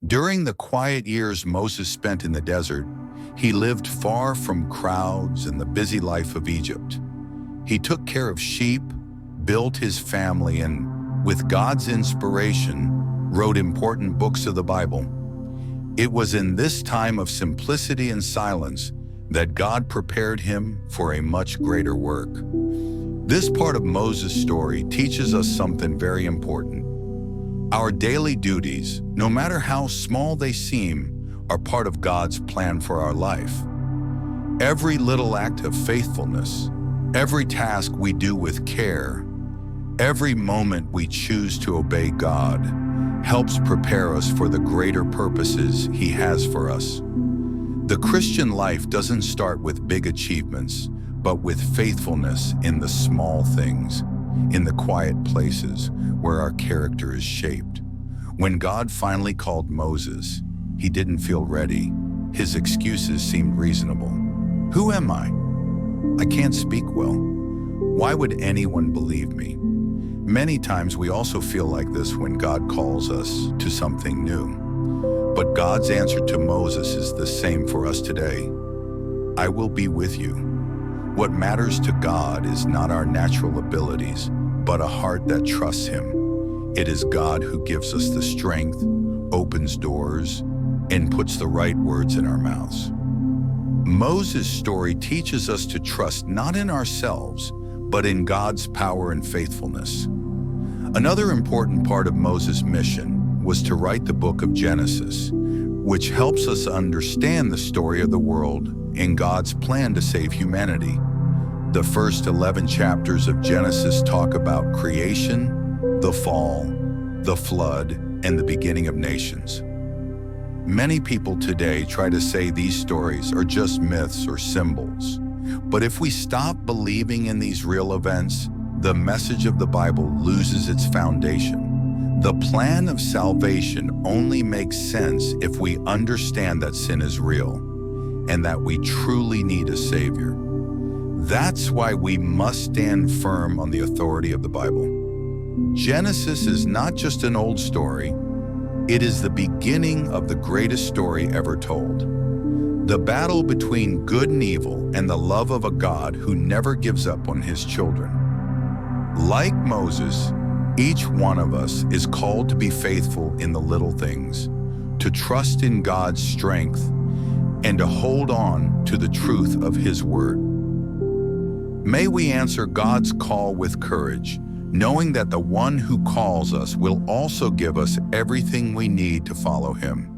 During the quiet years Moses spent in the desert, he lived far from crowds and the busy life of Egypt. He took care of sheep, built his family, and, with God's inspiration, wrote important books of the Bible. It was in this time of simplicity and silence that God prepared him for a much greater work. This part of Moses' story teaches us something very important. Our daily duties, no matter how small they seem, are part of God's plan for our life. Every little act of faithfulness, every task we do with care, every moment we choose to obey God, helps prepare us for the greater purposes He has for us. The Christian life doesn't start with big achievements, but with faithfulness in the small things, in the quiet places where our character is shaped. When God finally called Moses, he didn't feel ready. His excuses seemed reasonable. Who am I? I can't speak well. Why would anyone believe me? Many times we also feel like this when God calls us to something new. But God's answer to Moses is the same for us today. I will be with you. What matters to God is not our natural abilities, but a heart that trusts Him. It is God who gives us the strength, opens doors, and puts the right words in our mouths. Moses' story teaches us to trust not in ourselves, but in God's power and faithfulness. Another important part of Moses' mission was to write the book of Genesis, which helps us understand the story of the world and God's plan to save humanity. The first 11 chapters of Genesis talk about creation, the fall, the flood, and the beginning of nations. Many people today try to say these stories are just myths or symbols. But if we stop believing in these real events, the message of the Bible loses its foundation. The plan of salvation only makes sense if we understand that sin is real and that we truly need a Savior. That's why we must stand firm on the authority of the Bible. Genesis is not just an old story, it is the beginning of the greatest story ever told. The battle between good and evil and the love of a God who never gives up on His children. Like Moses, each one of us is called to be faithful in the little things, to trust in God's strength, and to hold on to the truth of His word. May we answer God's call with courage, knowing that the one who calls us will also give us everything we need to follow Him.